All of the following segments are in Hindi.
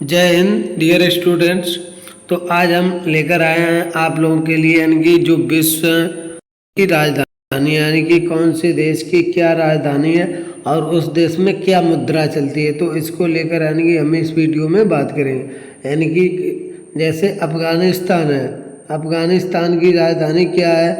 जय हिंद डियर स्टूडेंट्स। तो आज हम लेकर आए हैं आप लोगों के लिए यानी कि जो विश्व की राजधानी यानी कि कौन से देश की क्या राजधानी है और उस देश में क्या मुद्रा चलती है, तो इसको लेकर यानी कि हम इस वीडियो में बात करेंगे। यानी कि जैसे अफ़गानिस्तान है, अफ़गानिस्तान की राजधानी क्या है?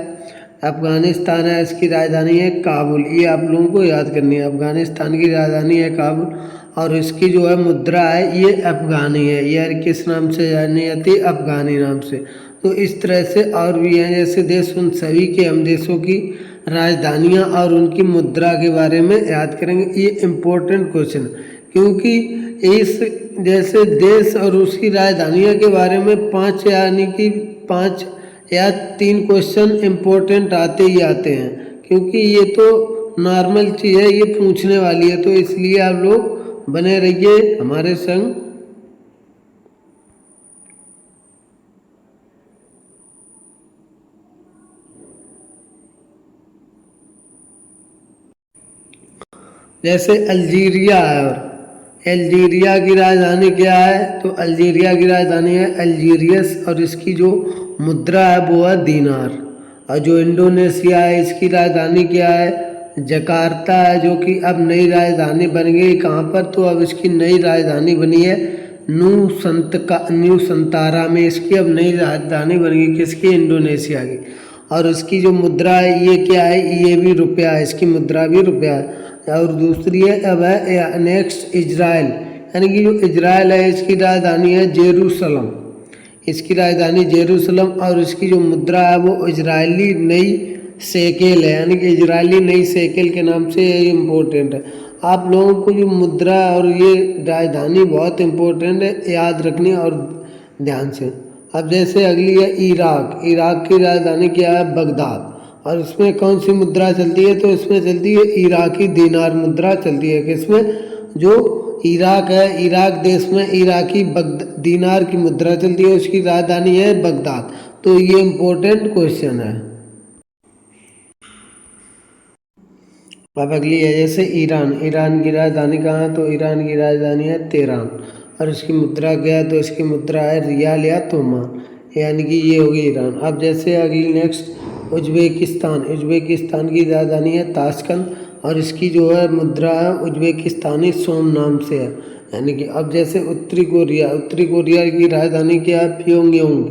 अफ़गानिस्तान है, इसकी राजधानी है काबुल। ये आप लोगों को याद करनी है, अफ़गानिस्तान की राजधानी है काबुल और इसकी जो है मुद्रा है ये अफ़गानी है। यार किस नाम से जानी जाती है? अफ़गानी नाम से। तो इस तरह से और भी हैं जैसे देश, उन सभी के हम देशों की राजधानियाँ और उनकी मुद्रा के बारे में याद करेंगे। ये इम्पोर्टेंट क्वेश्चन, क्योंकि इस जैसे देश और उसकी राजधानियों के बारे में 5 यानी कि 5 या 3 क्वेश्चन इम्पोर्टेंट आते ही आते हैं, क्योंकि ये तो नॉर्मल चीज़ है, ये पूछने वाली है। तो इसलिए आप लोग बने रहिए हमारे संग। जैसे अल्जीरिया है, और अल्जीरिया की राजधानी क्या है? तो अल्जीरिया की राजधानी है अल्जीरियस और इसकी जो मुद्रा है वो है दीनार। और जो इंडोनेशिया है इसकी राजधानी क्या है? जकार्ता है, जो कि अब नई राजधानी बन गई। कहाँ पर? तो अब इसकी नई राजधानी बनी है न्यू संतारा में। इसकी अब नई राजधानी बन गई, किसकी? इंडोनेशिया की। और इसकी जो मुद्रा है ये क्या है? ये भी रुपया है, इसकी मुद्रा भी रुपया है। और दूसरी है अब है नेक्स्ट इजराइल, यानी कि जो इजराइल है इसकी राजधानी है जेरूसलम। इसकी राजधानी जेरूसलम और इसकी जो मुद्रा है वो इजरायली नई सेकेल है, यानी कि इजरायली नई सेकेल के नाम से ये इम्पोर्टेंट है। आप लोगों को जो मुद्रा और ये राजधानी बहुत इम्पोर्टेंट है, याद रखनी और ध्यान से। अब जैसे अगली है इराक। इराक की राजधानी क्या है? बगदाद। और इसमें कौन सी मुद्रा चलती है? तो इसमें चलती है इराकी दीनार मुद्रा चलती है। किसमें? जो इराक है, इराक देश में इराकी दीनार की मुद्रा चलती है, उसकी राजधानी है बगदाद। तो ये इम्पोर्टेंट क्वेश्चन है। अब अगली है जैसे ईरान। ईरान की राजधानी कहाँ है? तो ईरान की राजधानी है तेहरान और इसकी मुद्रा क्या है? तो इसकी मुद्रा है रियाल या तोमान, यानी कि ये होगी ईरान। अब जैसे अगली नेक्स्ट उज्बेकिस्तान। उज्बेकिस्तान की राजधानी है ताशकंद और इसकी जो है मुद्रा है उज्बेकिस्तानी सोम नाम से है, यानी कि। अब जैसे उत्तरी कोरिया। उत्तरी कोरिया की राजधानी क्या है? प्योंगयांग,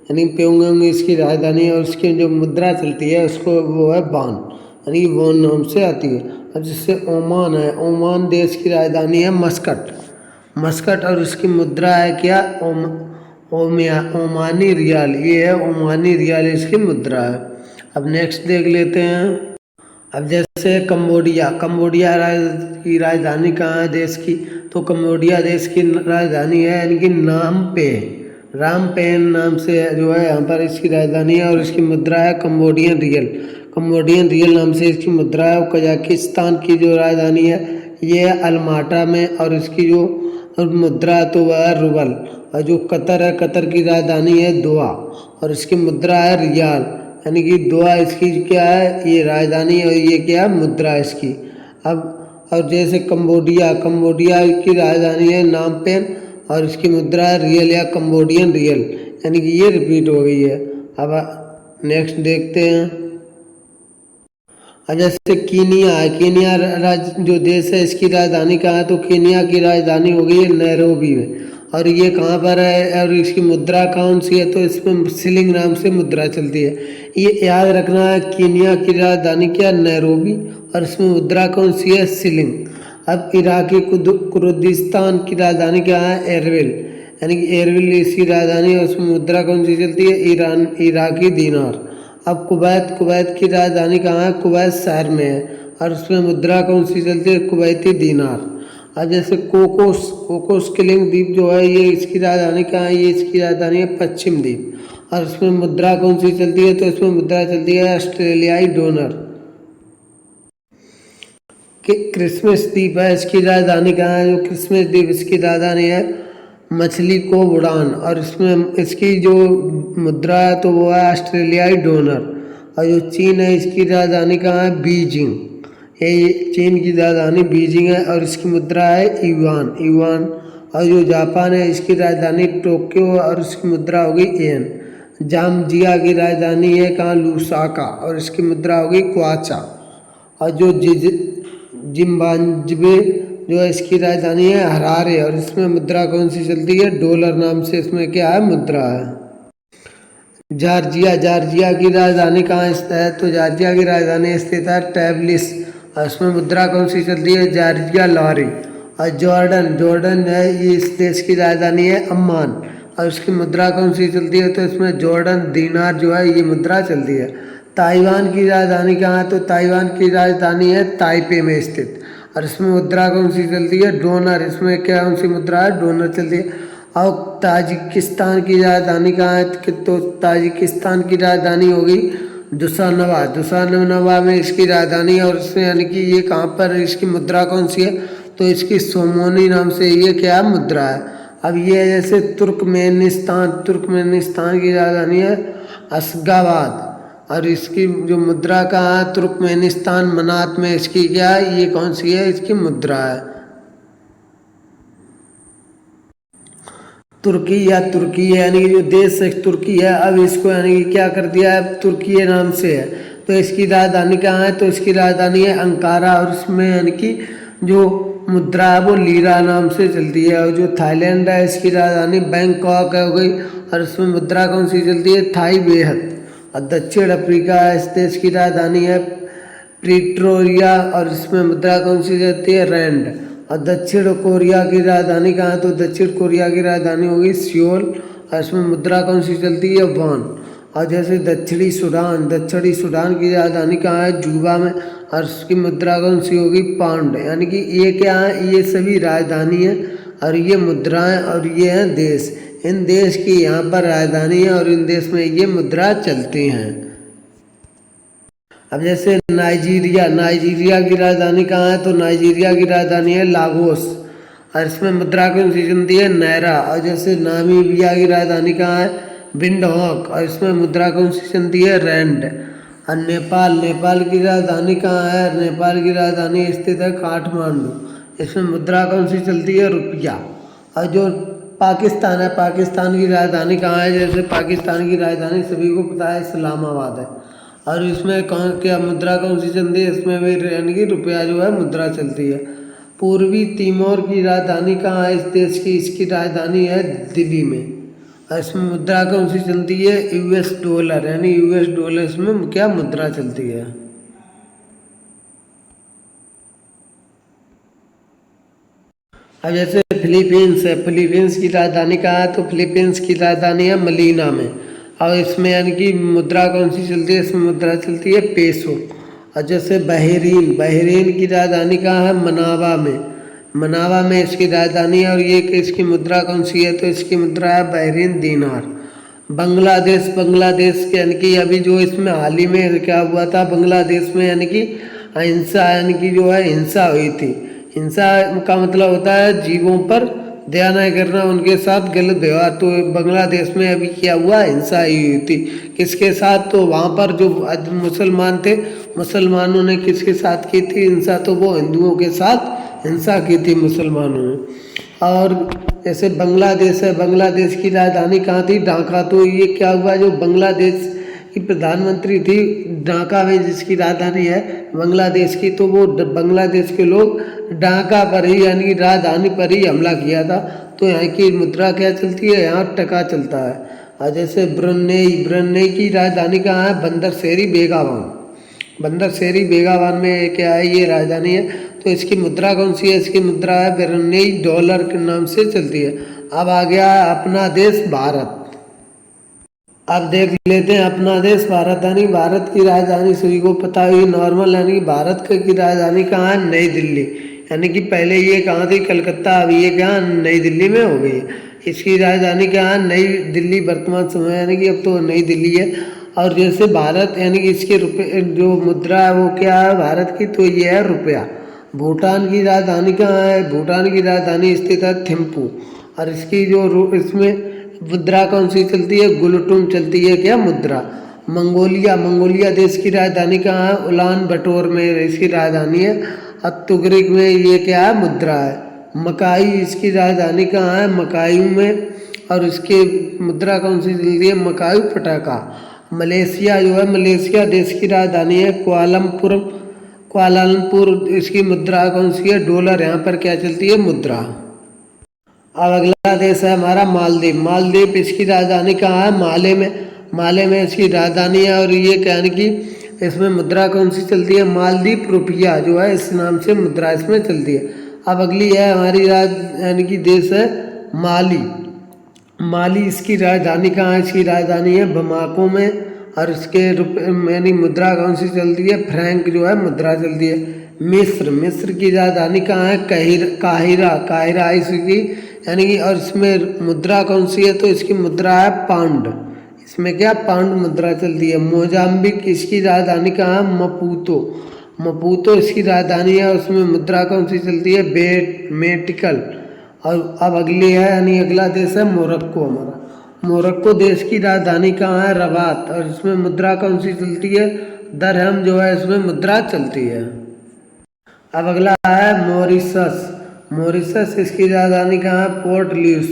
यानी प्योंगयांग इसकी राजधानी है और इसकी जो मुद्रा चलती है उसको वो है बान, यानी वॉन नाम से आती है। अब जिससे ओमान है, ओमान देश की राजधानी है मस्कट। मस्कट और इसकी मुद्रा है क्या? ओमानी रियाल। ये है ओमानी रियाल, इसकी मुद्रा है। अब नेक्स्ट देख लेते हैं। अब जैसे कंबोडिया। कंबोडिया की राजधानी कहाँ है देश की? तो कंबोडिया देश की राजधानी है यानी कि रामपेन नाम से जो है यहाँ पर इसकी राजधानी है और इसकी मुद्रा है कंबोडियन रियल। कंबोडियन रियल नाम से इसकी मुद्रा है। कजाकिस्तान की जो राजधानी है ये है अलमाटा में और इसकी जो मुद्रा तो वह है रूबल। और जो कतर है, कतर की राजधानी है दोहा और इसकी मुद्रा है रियाल, यानी कि दोहा इसकी क्या है? ये राजधानी है और ये क्या है? मुद्रा इसकी। अब और जैसे कंबोडिया। कंबोडिया की राजधानी है नामपेन और इसकी मुद्रा है रियल या कंबोडियन रियल, यानी कि ये रिपीट हो गई है। अब नेक्स्ट देखते हैं। अब जैसे कीनिया है। कीनिया जो देश है इसकी राजधानी कहाँ है? तो कीनिया की राजधानी हो गई है नैरोबी में और ये कहाँ पर है और इसकी मुद्रा कौन सी है? तो इसमें शिलिंग नाम से मुद्रा चलती है। ये याद रखना है, कीनिया की राजधानी क्या? नैरोबी और इसमें मुद्रा कौन सी है? शिलिंग। अब इराकी कुर्दिस्तान की राजधानी क्या है? एरबिल, यानी कि एरबिल इसकी राजधानी है, उसमें मुद्रा कौन सी चलती है? इराकी दीनार। अब कुवैत। कुवैत की राजधानी कहाँ है? कुवैत शहर में है और उसमें मुद्रा कौन सी चलती है? कुवैती दीनार। और जैसे कोकोस किलिंग द्वीप जो है ये इसकी राजधानी कहाँ है? ये इसकी राजधानी है पश्चिम द्वीप और इसमें मुद्रा कौन सी चलती है? तो इसमें मुद्रा चलती है ऑस्ट्रेलियाई डॉलर। कि क्रिसमस द्वीप है, इसकी राजधानी कहाँ है? जो क्रिसमस द्वीप इसकी राजधानी है मछली को उड़ान और इसमें इसकी जो मुद्रा है तो वो है ऑस्ट्रेलियाई डॉलर। और जो चीन है इसकी राजधानी कहाँ है? बीजिंग। ये चीन की राजधानी बीजिंग है और इसकी मुद्रा है युआन। और जो जापान है इसकी राजधानी टोक्यो और इसकी मुद्रा होगी येन। जाम्बिया की राजधानी है कहाँ, लुसाका, और इसकी मुद्रा होगी क्वाचा। और जो जिम्बाब्वे जो है इसकी राजधानी है हरारे, और इसमें मुद्रा कौन सी चलती है, डॉलर नाम से इसमें क्या है, मुद्रा है। जॉर्जिया की राजधानी कहाँ स्थित है, तो जॉर्जिया की राजधानी स्थित है टैब्लिस, और इसमें मुद्रा कौन सी चलती है, जॉर्जिया लॉरी। और जॉर्डन है ये इस देश की राजधानी है अम्मान, और इसकी मुद्रा कौन सी चलती है, तो इसमें जॉर्डन दीनार जो है ये मुद्रा चलती है। ताइवान की राजधानी कहाँ है, तो ताइवान की राजधानी है ताइपे में स्थित, और इसमें मुद्रा कौन सी चलती है, डोनर। इसमें क्या कौन सी मुद्रा है, डोनर चलती है। और ताजिकिस्तान की राजधानी कहाँ है, तो ताजिकिस्तान की राजधानी होगी दुशानबे में इसकी राजधानी है, और इसमें यानी कि ये कहाँ पर इसकी मुद्रा कौन सी है, तो इसकी सोमोनी नाम से ये क्या मुद्रा है। अब ये जैसे तुर्कमेनिस्तान की राजधानी है अशगाबाद, और इसकी जो मुद्रा कहाँ है, तुर्कमेनिस्तान मनात में इसकी क्या है, ये कौन सी है, इसकी मुद्रा है। तुर्की है यानी कि जो देश है तुर्की है, अब इसको यानी कि क्या कर दिया है, तुर्की नाम से है। तो इसकी राजधानी कहाँ है, तो इसकी राजधानी है अंकारा, और उसमें यानी कि जो मुद्रा है वो लीरा नाम से चलती है। और जो थाईलैंड है इसकी राजधानी बैंकॉक हो गई, और इसमें मुद्रा कौन सी चलती है, थाई बेहद। और दक्षिण अफ्रीका है इस देश की राजधानी है प्रिटोरिया, और इसमें मुद्रा कौन सी चलती है, रैंड। और दक्षिण कोरिया की राजधानी कहाँ है, तो दक्षिण कोरिया की राजधानी होगी सियोल, और इसमें मुद्रा कौन सी चलती है, वॉन। और जैसे दक्षिणी सूडान की राजधानी कहाँ है, जूबा में, और उसकी मुद्रा कौन सी होगी, पाउंड। यानी कि ये क्या है, ये सभी राजधानी है और ये मुद्राएं और ये हैं देश। इन देश की यहाँ पर राजधानी है और इन देश में ये मुद्रा चलती हैं। अब जैसे नाइजीरिया की राजधानी कहाँ है, तो नाइजीरिया की राजधानी है लागोस, और इसमें मुद्रा कौन सी चलती है, नायरा। और जैसे नामीबिया की राजधानी कहाँ है, विंडहोक, और इसमें मुद्रा कौन सी चलती है, रैंड। और नेपाल की राजधानी कहाँ है, नेपाल की राजधानी स्थित है काठमांडू, इसमें मुद्रा कौन सी चलती है, रुपया। और जो पाकिस्तान है, पाकिस्तान की राजधानी कहाँ है, जैसे पाकिस्तान की राजधानी सभी को पता है इस्लामाबाद है, और इसमें क्या मुद्रा कौन सी चलती है, इसमें भी यानी कि रुपया जो है मुद्रा चलती है। पूर्वी तिमोर की राजधानी कहाँ है इस देश की, इसकी राजधानी है दिल्ली में, और इसमें मुद्रा कौन सी चलती है, यूएस डॉलर, यानी यूएस डॉलर इसमें क्या मुद्रा चलती है। अब जैसे फिलीपींस की राजधानी कहाँ है, तो फिलीपींस की राजधानी है मनीला में, और इसमें यानी कि मुद्रा कौन सी चलती है, इसमें मुद्रा चलती है पेसो। और जैसे बहरीन की राजधानी कहाँ है, मनावा में इसकी राजधानी है, और ये इसकी मुद्रा कौन सी है, तो इसकी मुद्रा है बहरीन दीनार। बांग्लादेश के यानी कि अभी जो इसमें हाल ही में क्या हुआ था, बांग्लादेश में यानी कि अहिंसा यानी कि जो है हिंसा हुई थी। हिंसा का मतलब होता है जीवों पर दया न करना, उनके साथ गलत व्यवहार। तो बांग्लादेश में अभी क्या हुआ, हिंसा हुई थी। किसके साथ, तो वहाँ पर जो मुसलमान थे, मुसलमानों ने किसके साथ की थी हिंसा, तो वो हिंदुओं के साथ हिंसा की थी मुसलमानों ने। और जैसे बांग्लादेश है, बांग्लादेश की राजधानी कहाँ थी, ढाका। तो ये क्या हुआ, जो बांग्लादेश की प्रधानमंत्री थी ढाका में जिसकी राजधानी है बांग्लादेश की, तो वो बांग्लादेश के लोग ढाका पर ही यानी कि राजधानी पर ही हमला किया था। तो यहाँ की मुद्रा क्या चलती है, यहाँ टका चलता है। और जैसे ब्रुनेई की राजधानी कहाँ है, बंदर शेरी बेगावान में क्या है, ये राजधानी है। तो इसकी मुद्रा कौन सी है, इसकी मुद्रा है ब्रुनेई डॉलर के नाम से चलती है। अब आ गया अपना देश भारत। अब देख लेते हैं अपना देश भारत, यानी भारत की राजधानी सभी को पता हुई नॉर्मल, यानी भारत की राजधानी कहाँ है, नई दिल्ली। यानी कि पहले ये कहाँ थी, कलकत्ता, अभी ये कहाँ, नई दिल्ली में हो गई। इसकी राजधानी कहाँ है, नई दिल्ली वर्तमान समय, यानी कि अब तो नई दिल्ली है। और जैसे भारत यानी कि इसके रुपये जो मुद्रा है वो क्या है भारत की, तो ये है रुपया। भूटान की राजधानी कहाँ है, भूटान की राजधानी स्थित है थिम्पू, और इसकी जो इसमें मुद्रा कौन सी चलती है, गुलटुम चलती है क्या मुद्रा। मंगोलिया देश की राजधानी कहाँ है, उलान बटोर में इसकी राजधानी है। और तुगरिक में ये क्या है, मुद्रा है। मकाई इसकी राजधानी कहाँ है? मकायू में। और इसकी मुद्रा कौन सी चलती है? मकायू पटाका। मलेशिया जो है, मलेशिया देश की राजधानी है कुआलालंपुर। कुआलालंपुर इसकी मुद्रा कौन सी है? डॉलर। यहाँ पर क्या चलती है? मुद्रा। अब अगला देश है हमारा मालदीव। मालदीव इसकी राजधानी कहाँ है? माले में। माले में इसकी राजधानी है। और ये कहने की इसमें मुद्रा कौन सी चलती है? मालदीव रुपया जो है इस नाम से मुद्रा इसमें चलती है। अब अगली है हमारी यानी कि देश है माली। माली इसकी राजधानी कहाँ है? इसकी राजधानी है बमाको में। और इसके यानी मुद्रा कौन सी चलती है? फ्रैंक जो है मुद्रा चलती है। मिस्र। मिस्र की राजधानी कहाँ है? काहिरा। काहिरा इसकी यानी कि, और इसमें मुद्रा कौन सी है? तो इसकी मुद्रा है पाउंड। इसमें क्या? पाउंड मुद्रा चलती है। मोजाम्बिक इसकी राजधानी कहाँ है? मपूतो। मपूतो इसकी राजधानी है। उसमें मुद्रा कौन सी चलती है? मेटिकल। और अब अगली है यानी अगला देश है मोरक्को हमारा। मोरक्को देश की राजधानी कहाँ है? रबात। और इसमें मुद्रा कौन सी चलती है? दरहम जो है इसमें मुद्रा चलती है। अब अगला है मॉरिशस। मॉरिशस इसकी राजधानी कहाँ है? Port Louis.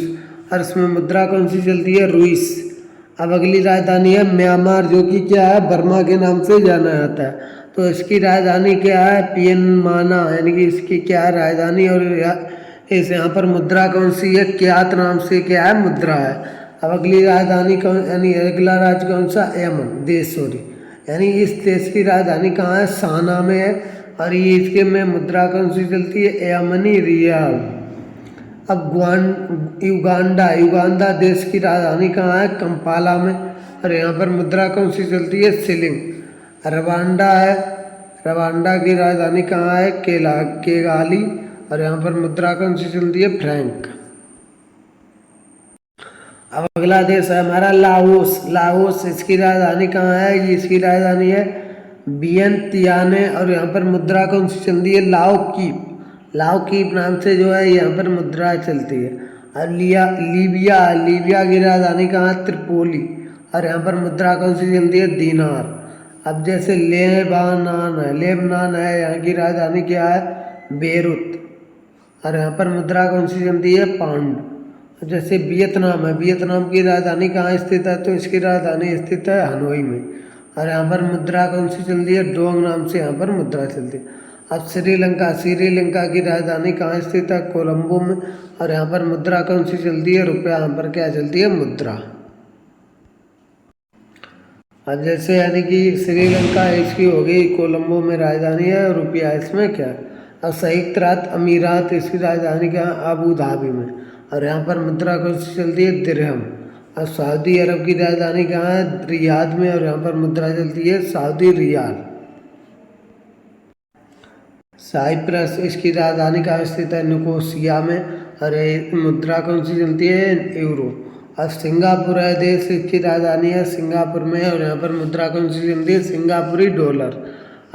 और इसमें मुद्रा कौन सी चलती है? रुइस। अब अगली राजधानी है म्यांमार, जो कि क्या है? बर्मा के नाम से जाना जाता है। तो इसकी राजधानी क्या है? पियनमाना यानी कि इसकी क्या है? राजधानी। और इस यहाँ पर मुद्रा कौन सी है? क्यात नाम से क्या है? मुद्रा है। अब अगली राजधानी कौन यानी अगला राज्य कौन सा? यमन देश। सॉरी, यानी इस देश की राजधानी कहाँ है? साना में है। और ये इसके में मुद्रा कौन सी चलती है? यमनी रियाल। अब युगांडा। युगांडा देश की राजधानी कहाँ है? कंपाला में। और यहाँ पर मुद्रा कौन सी चलती है? शिलिंग। रवांडा है। रवांडा की राजधानी कहाँ है? केगाली। और यहाँ पर मुद्रा कौन सी चलती है? फ्रैंक। अब अगला देश है हमारा लाओस। लाओस इसकी राजधानी कहाँ है? ये इसकी राजधानी है वियंतियाने। और यहाँ पर मुद्रा कौन सी चलती है? लाओ कीप। लाओ कीप नाम से जो है यहाँ पर मुद्रा चलती है। और लीबिया। लीबिया की राजधानी कहाँ है? त्रिपोली। और यहाँ पर मुद्रा कौन सी चलती है? दीनार। अब जैसे लेबानान है, लेबनान है, यहाँ की राजधानी क्या है? बेरूत। और यहाँ पर मुद्रा कौन सी चलती है? पाउंड। जैसे वियतनाम है, वियतनाम की राजधानी कहाँ स्थित है? तो इसकी राजधानी स्थित है हनोई में। और यहाँ पर मुद्रा कौन सी चलती है? डोंग नाम से यहाँ पर मुद्रा चलती है। अब श्रीलंका। श्रीलंका की राजधानी कहाँ स्थित है? कोलंबो में। और यहाँ पर मुद्रा कौन सी चलती है? रुपया। यहाँ पर क्या चलती है? मुद्रा। अब जैसे यानी कि श्रीलंका इसकी हो गई, कोलंबो में राजधानी है, और रुपया इसमें क्या है? और संयुक्त राज्य अमीरात इसकी राजधानी क्या है? अबू धाबी में। और यहाँ पर मुद्रा कौन सी चलती है? दिरहम। और सऊदी अरब की राजधानी कहाँ है? रियाद में। और यहाँ पर मुद्रा चलती है सऊदी रियाल। साइप्रस इसकी राजधानी कहाँ स्थित है? निकोसिया में। और मुद्रा कौन सी चलती है? यूरो। और सिंगापुर है देश, इसकी राजधानी है सिंगापुर में। और यहाँ पर मुद्रा कौन सी चलती है? सिंगापुरी डॉलर।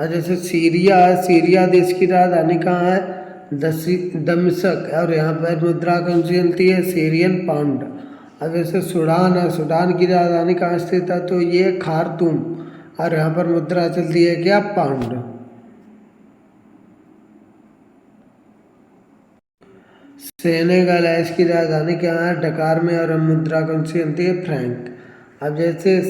और जैसे सीरिया है, सीरिया देश की राजधानी कहाँ है? दमिश्क। और यहाँ पर मुद्रा कौन सी चलती है? Syrian pound. और जैसे सूडान है, सूडान की राजधानी कहाँ स्थित है? तो ये खार्तूम। और यहाँ पर मुद्रा चलती है क्या? पाउंड। सेनेगल है, इसकी राजधानी क्या है? डकार में। और मुद्रा कौन सी चलती है? फ्रैंक। अब जैसे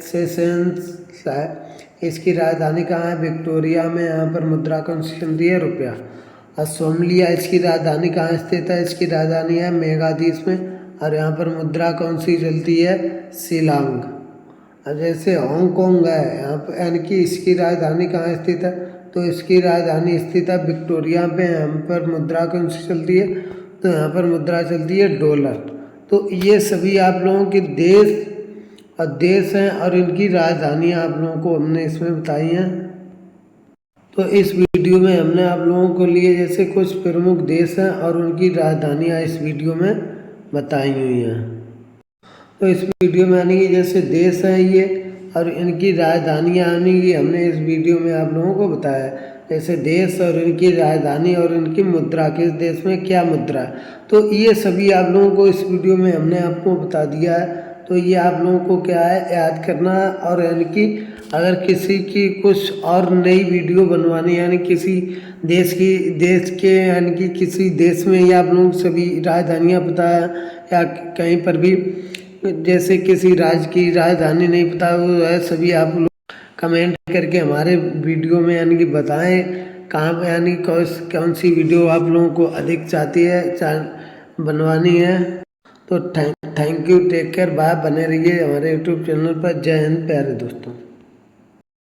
सेशंस है, इसकी राजधानी कहाँ है? विक्टोरिया में। यहाँ पर मुद्रा कौन सी चलती है? रुपया। और सोमालिया इसकी राजधानी कहाँ स्थित है? इसकी राजधानी है मेगादीस में। और यहाँ पर मुद्रा कौन सी चलती है? शिलांग। अब जैसे हांगकांग है, यहाँ पर यानी कि इसकी राजधानी कहाँ स्थित है? तो इसकी राजधानी स्थित है विक्टोरिया में। यहाँ पर मुद्रा कौन सी चलती है? तो यहाँ पर मुद्रा चलती है डॉलर। तो ये सभी आप लोगों के देश हैं और इनकी राजधानियाँ आप लोगों को हमने इसमें बताई हैं। तो इस वीडियो में हमने आप लोगों को लिए जैसे कुछ प्रमुख देश हैं और उनकी राजधानियाँ इस वीडियो में बताई हुई हैं। तो इस वीडियो में यानी कि जैसे देश हैं ये और इनकी राजधानियाँ यानी कि हमने इस वीडियो में आप लोगों को बताया, जैसे देश और इनकी राजधानी और इनकी मुद्रा, किस देश में क्या मुद्रा है। तो ये सभी आप लोगों को इस वीडियो में हमने आपको बता दिया है। तो ये आप लोगों को क्या है, याद करना है और यानी कि अगर किसी की कुछ और नई वीडियो बनवानी यानी किसी देश के यानी कि किसी देश में या आप लोग सभी राजधानियाँ पता है या कहीं पर भी जैसे किसी राज्य की राजधानी नहीं पता वो है सभी आप लोग कमेंट करके हमारे वीडियो में यानी कि बताएं कहाँ पे यानी कौन सी वीडियो आप लोगों को अधिक चाहती है बनवानी है। तो thank you, take care, bye, बने रहिए हमारे यूट्यूब चैनल पर। जय हिंद प्यारे दोस्तों।